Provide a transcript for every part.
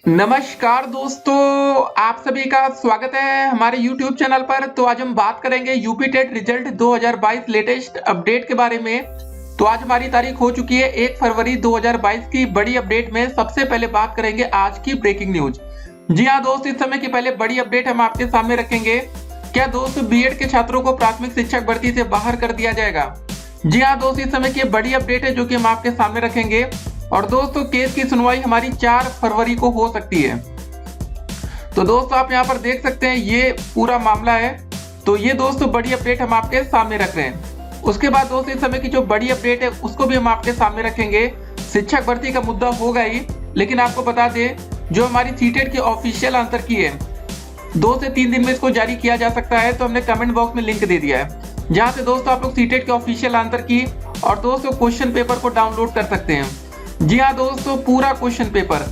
नमस्कार दोस्तों, आप सभी का स्वागत है हमारे YouTube चैनल पर। तो आज हम बात करेंगे UP TET result 2022 latest update के बारे में। तो आज हमारी तारीख हो चुकी है 1 फरवरी 2022 की। बड़ी अपडेट में सबसे पहले बात करेंगे आज की ब्रेकिंग न्यूज। जी हाँ दोस्त, इस समय की पहले बड़ी अपडेट हम आपके सामने रखेंगे। क्या दोस्त बीएड के छात्रों को प्राथमिक शिक्षक भर्ती से बाहर कर दिया जाएगा? जी हाँ दोस्त, इस समय की बड़ी अपडेट है जो कि हम आपके सामने रखेंगे। और दोस्तों केस की सुनवाई हमारी 4 फरवरी को हो सकती है। तो दोस्तों आप यहाँ पर देख सकते हैं ये पूरा मामला है। तो ये दोस्तों बड़ी अपडेट हम आपके सामने रख रहे हैं। उसके बाद दोस्तों इस समय की जो बड़ी अपडेट है उसको भी हम आपके सामने रखेंगे। शिक्षक भर्ती का मुद्दा होगा ही, लेकिन आपको बता दें जो हमारी सीटेट की ऑफिशियल आंसर की है 2 से 3 दिन में इसको जारी किया जा सकता है। तो हमने कमेंट बॉक्स में लिंक दे दिया है, जहाँ से दोस्तों आप लोग सीटेट के ऑफिशियल आंसर की और दोस्तों क्वेश्चन पेपर को डाउनलोड कर सकते हैं। जी हाँ दोस्तों, पूरा क्वेश्चन पेपर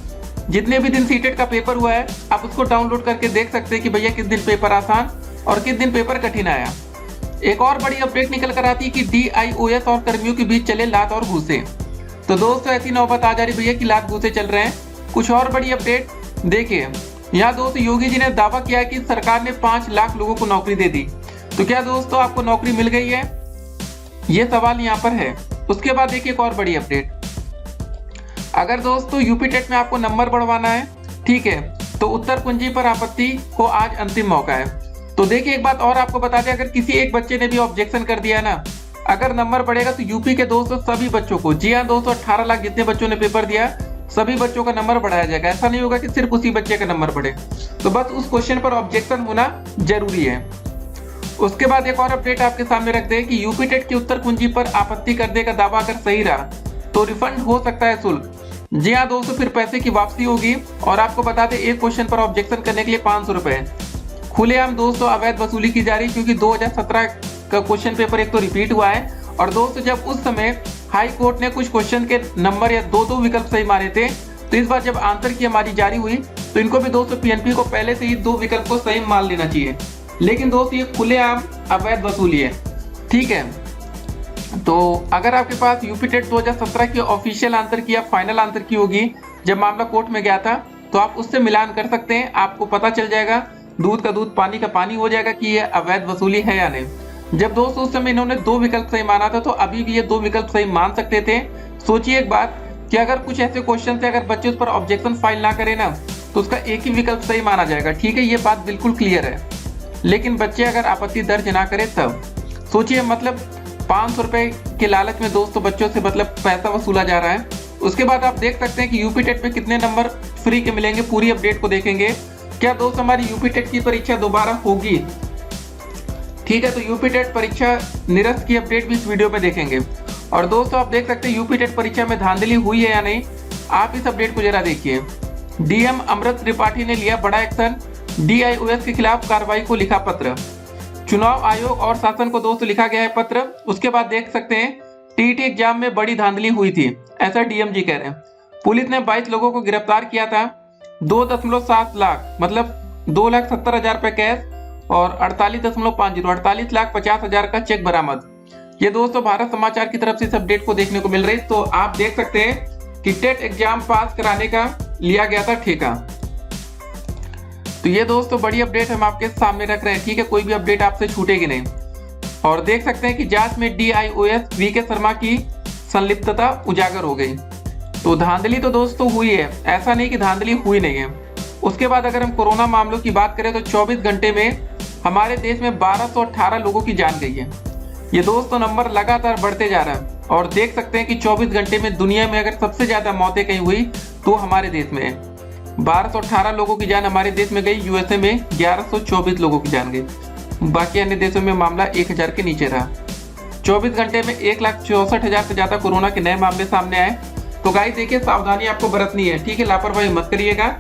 जितने भी दिन सीटेट का पेपर हुआ है आप उसको डाउनलोड करके देख सकते हैं कि भैया किस दिन पेपर आसान और किस दिन पेपर कठिन आया। एक और बड़ी अपडेट निकल कर आती है कि DIOS और कर्मियों के बीच चले लात और घूसे। तो दोस्तों ऐसी नौबत आ जा रही भैया कि लात घूसे चल रहे हैं। कुछ और बड़ी अपडेट देखिए, यहाँ दोस्तों योगी जी ने दावा किया है कि सरकार ने 5 लाख लोगों को नौकरी दे दी। तो क्या दोस्तों आपको नौकरी मिल गई है? ये सवाल यहाँ पर है। उसके बाद देखिए एक और बड़ी अपडेट, अगर दोस्तों यूपी टेट में आपको नंबर बढ़वाना है, ठीक है, तो उत्तर कुंजी पर आपत्ति को आज अंतिम मौका है। तो देखिए एक बात और आपको बता दें, अगर किसी एक बच्चे ने भी ऑब्जेक्शन कर दिया है ना, अगर नंबर बढ़ेगा तो यूपी के दोस्तों सभी बच्चों को, जी हाँ दोस्तों 18 लाख जितने बच्चों ने पेपर दिया सभी बच्चों का नंबर बढ़ाया जाएगा। ऐसा नहीं होगा कि सिर्फ उसी बच्चे का नंबर बढ़े। तो बस उस क्वेश्चन पर ऑब्जेक्शन होना जरूरी है। उसके बाद एक और अपडेट आपके सामने रख दे कि यूपी टेट की उत्तर कुंजी पर आपत्ति करने का दावा अगर सही रहा तो रिफंड हो सकता है शुल्क। जी हाँ दोस्तों, फिर पैसे की वापसी होगी। और आपको बता दें एक क्वेश्चन पर ऑब्जेक्शन करने के लिए 500 रुपए खुलेआम दोस्तों अवैध वसूली की जा रही, क्योंकि 2017 का क्वेश्चन पेपर एक तो रिपीट हुआ है। और दोस्तों जब उस समय हाई कोर्ट ने कुछ क्वेश्चन के नंबर या दो विकल्प सही मारे थे, तो इस बार जब आंसर की हमारी जारी हुई तो इनको भी दोस्तों PNP को पहले से ही 2 विकल्प को सही मान लेना चाहिए। लेकिन दोस्तों ये खुलेआम अवैध वसूली है, ठीक है। तो अगर आपके पास यूपी टेट 2017 की ऑफिशियल आंसर की या फाइनल आंसर की होगी जब मामला कोर्ट में गया था, तो आप उससे मिलान कर सकते हैं। आपको पता चल जाएगा, दूध का दूध पानी का पानी हो जाएगा कि ये अवैध वसूली है या नहीं। जब दोस्तों उस समय इन्होंने 2 विकल्प सही माना था, तो अभी भी ये 2 विकल्प सही मान सकते थे। सोचिए एक बात कि अगर कुछ ऐसे क्वेश्चन से अगर बच्चे उस पर ऑब्जेक्शन फाइल ना करे ना, तो उसका एक ही विकल्प सही माना जाएगा, ठीक है, ये बात बिल्कुल क्लियर है। लेकिन बच्चे अगर आपत्ति दर्ज ना करे तब सोचिए, मतलब 500 रुपए के लालच में दोस्तों बच्चों से मतलब पैसा वसूला जा रहा है। उसके बाद आप देख सकते हैं कि यूपी टेट में कितने नंबर फ्री के मिलेंगे, पूरी अपडेट को देखेंगे। क्या दोस्त हमारी यूपी टेट की परीक्षा दोबारा होगी? ठीक है, तो यूपी टेट परीक्षा निरस्त की अपडेट भी इस वीडियो में देखेंगे। और दोस्तों आप देख सकते हैं यूपी टेट परीक्षा में धांधली हुई है या नहीं, आप इस अपडेट को जरा देखिए। DM अमृत त्रिपाठी ने लिया बड़ा एक्शन, DIOS के खिलाफ कार्रवाई को लिखा पत्र। चुनाव आयोग और शासन को दोस्तों लिखा गया है पत्र। उसके बाद देख सकते हैं TET एग्जाम में बड़ी धांधली हुई थी, ऐसा DM जी कह रहे हैं। पुलिस ने 22 लोगों को गिरफ्तार किया था। 2.7 लाख मतलब 2,70,000 रुपए कैश और 48,50 का चेक बरामद। ये दोस्तों भारत समाचार की तरफ से इस अपडेट को देखने को मिल रही है। तो आप देख सकते हैं कि टेट एग्जाम पास कराने का लिया गया था ठेका। तो ये दोस्तों बड़ी अपडेट हम आपके सामने रख रहे हैं, ठीक है, कोई भी अपडेट आपसे छूटेगी नहीं। और देख सकते हैं कि जांच में DIOS VK शर्मा की संलिप्तता उजागर हो गई। तो धांधली तो दोस्तों हुई है, ऐसा नहीं कि धांधली हुई नहीं है। उसके बाद अगर हम कोरोना मामलों की बात करें तो 24 घंटे में हमारे देश में 1218 लोगों की जान गई है। ये दोस्तों नंबर लगातार बढ़ते जा रहा है। और देख सकते हैं कि 24 घंटे में दुनिया में अगर सबसे ज्यादा मौतें कहीं हुई तो हमारे देश में है। 1218 लोगों की जान हमारे देश में गई, USA में 1124 लोगों की जान गई। बाकी अन्य देशों में मामला 1000 के नीचे रहा। 24 घंटे में 1,64,000 से ज्यादा कोरोना के नए मामले सामने आए। तो गाइस देखिए सावधानी आपको बरतनी है, ठीक है, लापरवाही मत करिएगा।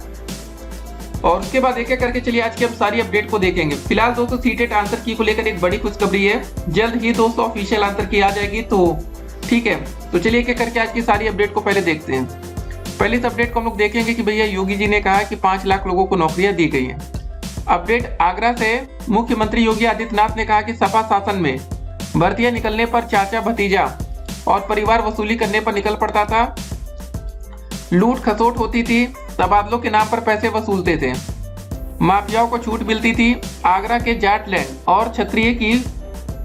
और उसके बाद एक एक करके चलिए आज की हम सारी अपडेट को देखेंगे। फिलहाल दोस्तों सीटेट आंसर की को लेकर एक बड़ी खुशखबरी है, जल्द ही दोस्तों ऑफिशियल आंसर की आ जाएगी, तो ठीक है। तो चलिए एक एक करके आज की सारी अपडेट को पहले देखते हैं। पहले इस अपडेट को हम लोग देखेंगे कि भैया योगी जी ने कहा कि 5 लाख लोगों को नौकरियां दी गई हैं। अपडेट आगरा से, मुख्यमंत्री योगी आदित्यनाथ ने कहा कि सपा शासन में भर्तियां निकलने पर चाचा भतीजा और परिवार वसूली करने पर निकल पड़ता था। लूट खसोट होती थी, तबादलों के नाम पर पैसे वसूलते थे। माफियाओं को छूट मिलती थी। आगरा के जाटलैंड और क्षत्रिय की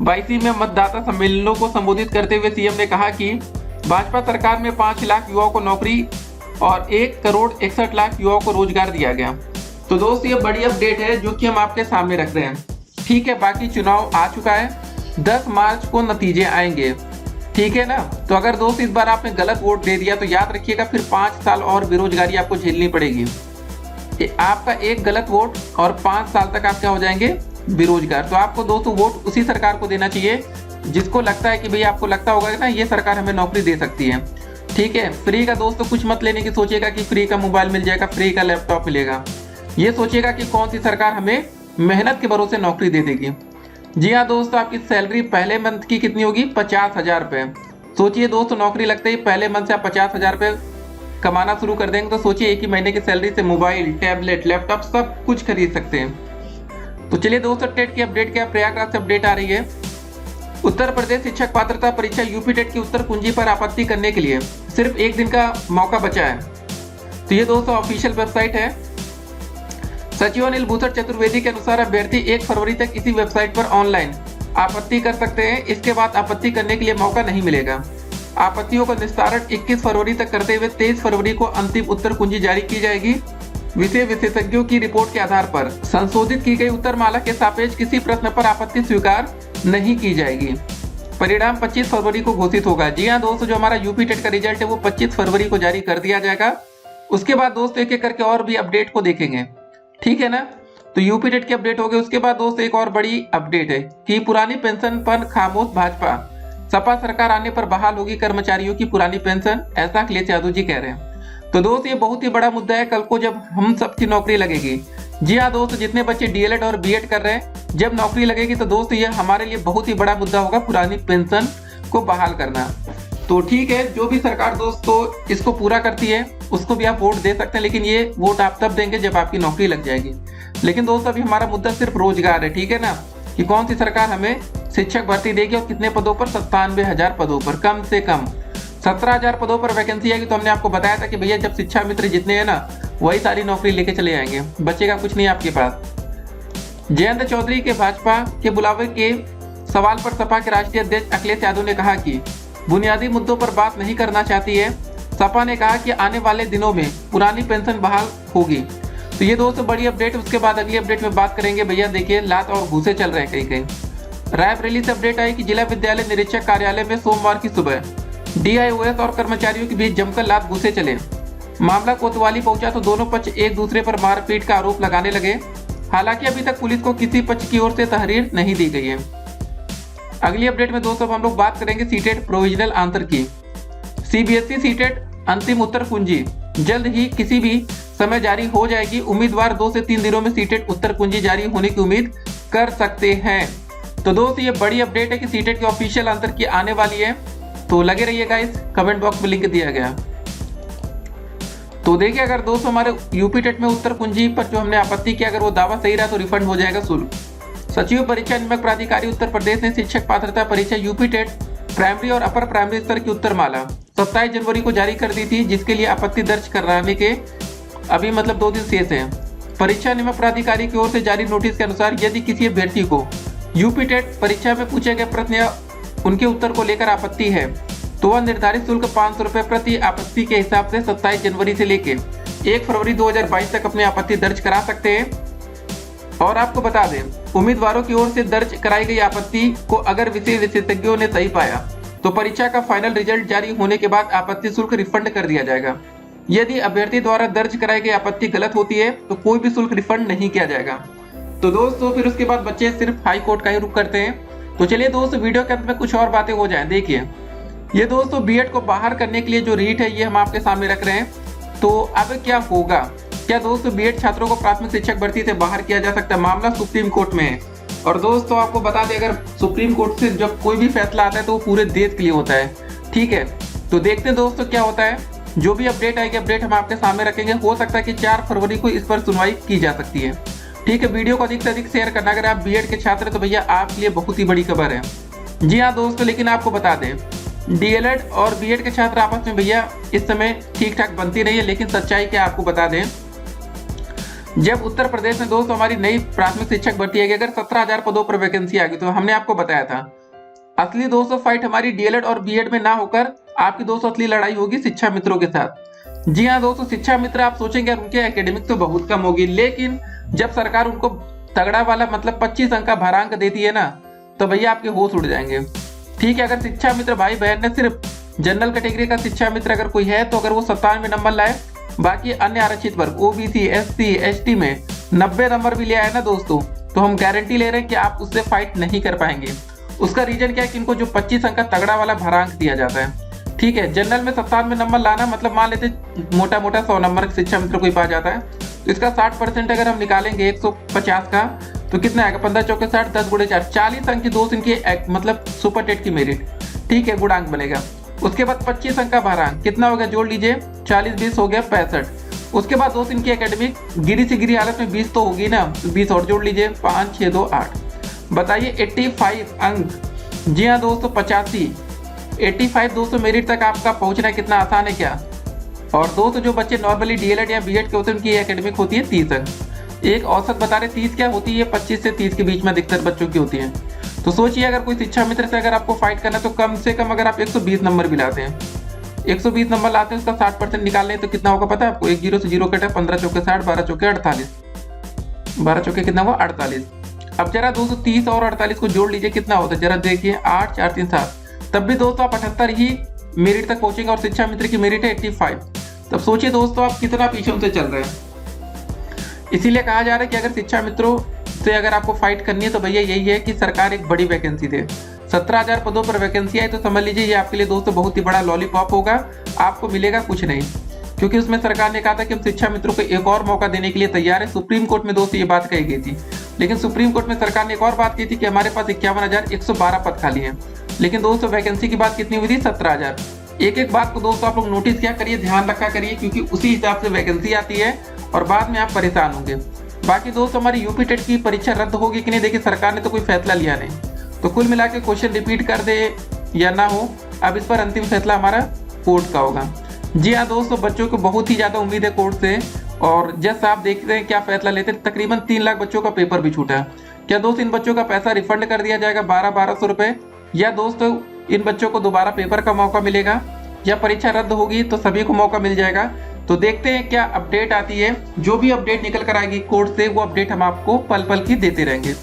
22 में मतदाता सम्मेलनों को संबोधित करते हुए सीएम ने कहा कि भाजपा सरकार में 5 लाख युवाओं को नौकरी और 1,61,00,000 युवाओं को रोजगार दिया गया। तो दोस्त ये बड़ी अपडेट है जो कि हम आपके सामने रख रहे हैं। ठीक है, बाकी चुनाव आ चुका है, 10 मार्च को नतीजे आएंगे, ठीक है ना। तो अगर दोस्त इस बार आपने गलत वोट दे दिया तो याद रखिएगा फिर 5 साल और बेरोजगारी आपको झेलनी पड़ेगी। आपका एक गलत वोट और 5 साल तक आप क्या हो जाएंगे, बेरोजगार। तो आपको दोस्तों वोट उसी सरकार को देना चाहिए जिसको लगता है कि भाई आपको लगता होगा ना ये सरकार हमें नौकरी दे सकती है, ठीक है। फ्री का दोस्तों कुछ मत लेने की सोचिएगा कि फ्री का मोबाइल मिल जाएगा, फ्री का लैपटॉप मिलेगा। ये सोचिएगा कि कौन सी सरकार हमें मेहनत के भरोसे नौकरी दे देगी। जी हाँ दोस्तों, आपकी सैलरी पहले मंथ की कितनी होगी, 50,000 रुपये। सोचिए दोस्तों, नौकरी लगते ही पहले मंथ से आप 50,000 रुपये कमाना शुरू कर देंगे तो सोचिए एक ही महीने की सैलरी से मोबाइल, टैबलेट, लैपटॉप सब कुछ खरीद सकते हैं। तो चलिए दोस्तों, टेट की अपडेट क्या, प्रयागराज से अपडेट आ रही है। उत्तर प्रदेश शिक्षक पात्रता परीक्षा यूपी टेट की उत्तर कुंजी पर आपत्ति करने के लिए सिर्फ एक दिन का मौका बचा है। तो ये दोस्तों ऑफिशियल वेबसाइट है। सचिव अनिल भूषण चतुर्वेदी के अनुसार अभ्यर्थी 1 फरवरी तक इसी वेबसाइट पर ऑनलाइन आपत्ति कर सकते हैं। इसके बाद आपत्ति करने के लिए मौका नहीं मिलेगा। आपत्तियों का निस्तारण 21 फरवरी तक करते हुए 23 फरवरी को अंतिम उत्तर कुंजी जारी की जाएगी। विषय विशेषज्ञों की रिपोर्ट के आधार पर संशोधित की गई उत्तरमाला के सापेक्ष किसी प्रश्न पर आपत्ति स्वीकार नहीं की जाएगी। परिणाम 25 फरवरी को घोषित होगा। जी हाँ दोस्तों, जो हमारा यूपी टेट का रिजल्ट है वो 25 फरवरी को जारी कर दिया जाएगा। उसके बाद दोस्तों एक एक करके और भी अपडेट को देखेंगे, ठीक है ना। तो यूपी टेट की अपडेट हो गई। उसके बाद दोस्तों एक और बड़ी अपडेट है कि पुरानी पेंशन पर खामोश भाजपा, सपा सरकार आने पर बहाल होगी कर्मचारियों की पुरानी पेंशन, ऐसा अखिलेश यादव जी कह रहे हैं। तो दोस्त ये बहुत ही बड़ा मुद्दा है कल को जब हम सबकी नौकरी लगेगी। जी हाँ दोस्तों, जितने बच्चे डीएलएड और बीएड कर रहे हैं, जब नौकरी लगेगी तो दोस्त ये हमारे लिए बहुत ही बड़ा मुद्दा होगा, पुरानी पेंशन को बहाल करना। तो ठीक है, जो भी सरकार दोस्तों इसको पूरा करती है उसको भी आप वोट दे सकते हैं, लेकिन ये वोट आप तब देंगे जब आपकी नौकरी लग जाएगी। लेकिन दोस्तों अभी हमारा मुद्दा सिर्फ रोजगार है, ठीक है ना, कि कौन सी सरकार हमें शिक्षक भर्ती देगी और कितने पदों पर, 97,000 पदों पर, कम से कम 17,000 पदों पर वैकेंसी आएगी। तो हमने आपको बताया था कि भैया जब शिक्षा मित्र जितने हैं ना वही सारी नौकरी लेके चले आएंगे, बचेगा कुछ नहीं आपके पास। जयंत चौधरी के भाजपा के बुलावे के सवाल पर सपा के राष्ट्रीय अध्यक्ष अखिलेश यादव ने कहा कि बुनियादी मुद्दों पर बात नहीं करना चाहती है। सपा ने कहा कि आने वाले दिनों में पुरानी पेंशन बहाल होगी। तो ये दोस्तों बड़ी अपडेट। उसके बाद अगली अपडेट में बात करेंगे। भैया देखिए लात और घूसे चल रहे हैं कहीं कहीं। रायबरेली से अपडेट आई कि जिला विद्यालय निरीक्षक कार्यालय में सोमवार की सुबह डीआईओएस और कर्मचारियों के बीच जमकर लात घूसे चले। मामला कोतवाली पहुंचा तो दोनों पक्ष एक दूसरे पर मारपीट का आरोप लगाने लगे। हालांकि अभी तक पुलिस को किसी पक्ष की ओर से तहरीर नहीं दी गई है। अगली अपडेट में दोस्तों हम लोग बात करेंगे सीटेट प्रोविजनल आंसर की। सीबीएसई सीटेट अंतिम उत्तर कुंजी जल्द ही किसी भी समय जारी हो जाएगी। उम्मीदवार 2 से 3 दिनों में सीटेट उत्तर कुंजी जारी होने की उम्मीद कर सकते हैं। तो दोस्तों ये बड़ी अपडेट है कि सीटेट की ऑफिशियल आंसर की आने वाली है। तो लगे रहिएगा, इस कमेंट बॉक्स में लिंक दिया गया। तो देखिए अगर दोस्तों हमारे यूपी टेट में उत्तर कुंजी पर जो हमने आपत्ति किया अगर वो दावा सही रहा तो रिफंड हो जाएगा शुल्क। सचिव परीक्षा नियामक प्राधिकारी उत्तर प्रदेश ने शिक्षक पात्रता परीक्षा यूपी टेट प्राइमरी और अपर प्राइमरी स्तर की उत्तरमाला 27 जनवरी को जारी कर दी थी, जिसके लिए आपत्ति दर्ज कराने के अभी 2 दिन शेष है। परीक्षा नियामक प्राधिकारी की ओर से जारी नोटिस के अनुसार यदि किसी अभ्यर्थी को यूपी टेट परीक्षा में पूछे गए प्रश्न या उनके उत्तर को लेकर आपत्ति है तो वह निर्धारित शुल्क 500 रुपये प्रति आपत्ति के हिसाब से 27 जनवरी से लेकर 1 फरवरी 2022 तक अपनी आपत्ति दर्ज करा सकते हैं। और आपको बता दें, उम्मीदवारों की ओर से दर्ज कराई गई आपत्ति को अगर विषय विशेषज्ञों ने सही पाया तो परीक्षा का फाइनल रिजल्ट जारी होने के बाद आपत्ति शुल्क रिफंड कर दिया जाएगा। यदि अभ्यर्थी द्वारा दर्ज कराई गई आपत्ति गलत होती है तो कोई भी शुल्क रिफंड नहीं किया जाएगा। तो दोस्तों फिर उसके बाद बच्चे सिर्फ हाई कोर्ट का ही रुख करते हैं। तो चलिए दोस्तों वीडियो के अंत में कुछ और बातें हो जाएं। देखिए ये दोस्तों बीएड को बाहर करने के लिए जो रीट है ये हम आपके सामने रख रहे हैं। तो अब क्या होगा, क्या दोस्तों बीएड छात्रों को प्राथमिक शिक्षक भर्ती से बाहर किया जा सकता है? मामला सुप्रीम कोर्ट में है। और दोस्तों आपको बता दें अगर सुप्रीम कोर्ट से जब कोई भी फैसला आता है तो वो पूरे देश के लिए होता है, ठीक है। तो देखते हैं दोस्तों क्या होता है। जो भी अपडेट आएगी अपडेट हम आपके सामने रखेंगे। हो सकता है कि 4 फरवरी को इस पर सुनवाई की जा सकती है, ठीक है। वीडियो को अधिक से अधिक शेयर करना। अगर आप बीएड के छात्र तो भैया आपके लिए बहुत ही बड़ी खबर है। जी हाँ दोस्तों, लेकिन आपको बता दें डीएलएड और बीएड के छात्र आपस में भैया इस समय ठीक ठाक बनती रही है, लेकिन सच्चाई क्या आपको बता दें, जब उत्तर प्रदेश में दोस्तों हमारी नई प्राथमिक शिक्षक भर्ती है, अगर 17,000 पदों पर वैकेंसी आ गई तो हमने आपको बताया था असली दोस्तों फाइट हमारी डीएलएड और बीएड में ना होकर आपकी दोस्तों असली लड़ाई होगी शिक्षा मित्रों के साथ। जी हाँ दोस्तों, शिक्षा मित्र आप सोचेंगे उनके एकेडमिक तो बहुत कम होगी, लेकिन जब सरकार उनको तगड़ा वाला मतलब 25 अंक का भारांक देती है ना, तो भैया आपके होश उड़ जाएंगे। ठीक है, अगर शिक्षा मित्र भाई बहन ने सिर्फ जनरल कैटेगरी का शिक्षा मित्र अगर कोई है, तो अगर वो 97 नंबर लाए, बाकी अन्य आरक्षित वर्ग ओबीसी एससी एसटी में 90 नंबर भी ले आए ना दोस्तों, तो हम गारंटी ले रहे हैं कि आप उससे फाइट नहीं कर पाएंगे। उसका रीजन क्या है कि इनको जो 25 अंक का तगड़ा वाला भारांक दिया जाता है। ठीक है, जनरल में 97 नंबर लाना मतलब मान लेते मोटा मोटा 100 नंबर शिक्षा मित्र कोई पा जाता है, तो इसका 60% अगर हम निकालेंगे 150 का, तो कितना आएगा 15 चौके 60, 10 गुणे 4, 40 अंक की दोस्त इनकी मतलब सुपर टेट की मेरिट। ठीक है, गुणांक बनेगा। उसके बाद 25 अंक का भारांक कितना हो गया, जोड़ लीजिए, 40-20 हो गया 65। उसके बाद दोस्त इनकी एकेडमिक गिरी से गिरी हालत में 20 तो होगी ना, 20 और जोड़ लीजिए, 5 6 2 8, बताइए 85 अंक। जी हाँ दोस्तों, 85 दोस्तों मेरिट तक आपका पहुंचना कितना आसान है क्या। और दोस्तों जो बच्चे नॉर्मली डीएलएड या बीएड के होते हैं उनकी एकेडमिक होती है 30 अंक। एक औसत बता रहे 30 क्या होती है, 25 से 30 के बीच में अधिकतर बच्चों की होती है। तो सोचिए अगर कोई शिक्षा मित्र से अगर आपको फाइट करना है, तो कम से कम अगर आप 120 नंबर भी लाते हैं, 120 नंबर लाते हैं, उसका 60% निकालने तो कितना होगा पता है आपको, एक 0 से 0 कटा, 15 चौके 60, 12 चौके 48, 12 चौके कितना हुआ 48। अब जरा 230 और 48 को जोड़ लीजिए, कितना होता है जरा देखिए, 8 4 3 7, तब भी दोस्तों आप 78 ही मेरिट तक पहुंचेंगे और शिक्षा मित्र की मेरिट है 85। तब सोचिए दोस्तों आप कितना पीछे उनसे चल रहे हैं। इसीलिए कहा जा रहा है कि अगर शिक्षा मित्रों से अगर आपको फाइट करनी है, तो भैया यही है कि सरकार एक बड़ी वैकेंसी दे। 17,000 पदों पर वैकेंसी आई तो समझ लीजिए ये आपके लिए दोस्तों बहुत ही बड़ा लॉलीपॉप होगा, आपको मिलेगा कुछ नहीं, क्योंकि उसमें सरकार ने कहा था कि हम शिक्षा मित्रों को एक और मौका देने के लिए तैयार है। सुप्रीम कोर्ट में दोस्तों ये बात कही गई थी, लेकिन सुप्रीम कोर्ट में सरकार ने एक और बात की थी कि हमारे पास 51,112 पद खाली हैं, लेकिन दोस्तों वैकेंसी की बात कितनी हुई थी, 17,000। एक बात को दोस्तों आप लोग नोटिस क्या करिए, ध्यान रखा करिए, क्योंकि उसी हिसाब से वैकेंसी आती है और बाद में आप परेशान होंगे। बाकी दोस्तों हमारी यूपी टेट की परीक्षा रद्द होगी कि नहीं, देखिए सरकार ने तो कोई फैसला लिया नहीं, तो कुल मिला के क्वेश्चन रिपीट कर दे या ना हो, अब इस पर अंतिम फैसला हमारा कोर्ट का होगा। जी हाँ दोस्तों, बच्चों को बहुत ही ज़्यादा उम्मीद है कोर्ट से, और जैसे आप देखते हैं क्या फैसला लेते हैं। तकरीबन 3 लाख बच्चों का पेपर भी छूटा है। क्या दोस्त इन बच्चों का पैसा रिफंड कर दिया जाएगा 1200 रुपये, या दोस्तों इन बच्चों को दोबारा पेपर का मौका मिलेगा, या परीक्षा रद्द होगी तो सभी को मौका मिल जाएगा। तो देखते हैं क्या अपडेट आती है। जो भी अपडेट निकल कर आएगी कोर्ट से, वो अपडेट हम आपको पल पल की देते रहेंगे।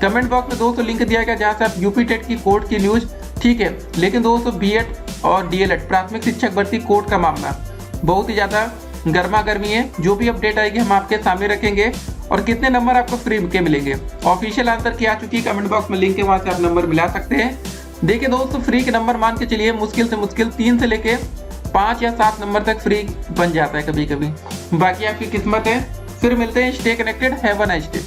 कमेंट बॉक्स में दोस्तों लिंक दिया गया जहाँ से आप यूपी टेट की कोर्ट की न्यूज, ठीक है। लेकिन दोस्तों बीएड और डीएलएड प्राथमिक शिक्षक भर्ती कोर्ट का मामला बहुत ही ज़्यादा गर्मा गर्मी है। जो भी अपडेट आएगी हम आपके सामने रखेंगे, और कितने नंबर आपको फ्री के मिलेंगे, ऑफिशियल आंसर की आ चुकी है, कमेंट बॉक्स में लिंक है, वहाँ से आप नंबर मिला सकते हैं। देखिए दोस्तों फ्री के नंबर मान के चलिए मुश्किल से मुश्किल 3 से लेके 5 या 7 नंबर तक फ्री बन जाता है कभी कभी, बाकी आपकी किस्मत है। फिर मिलते हैं, stay connected, have a nice day.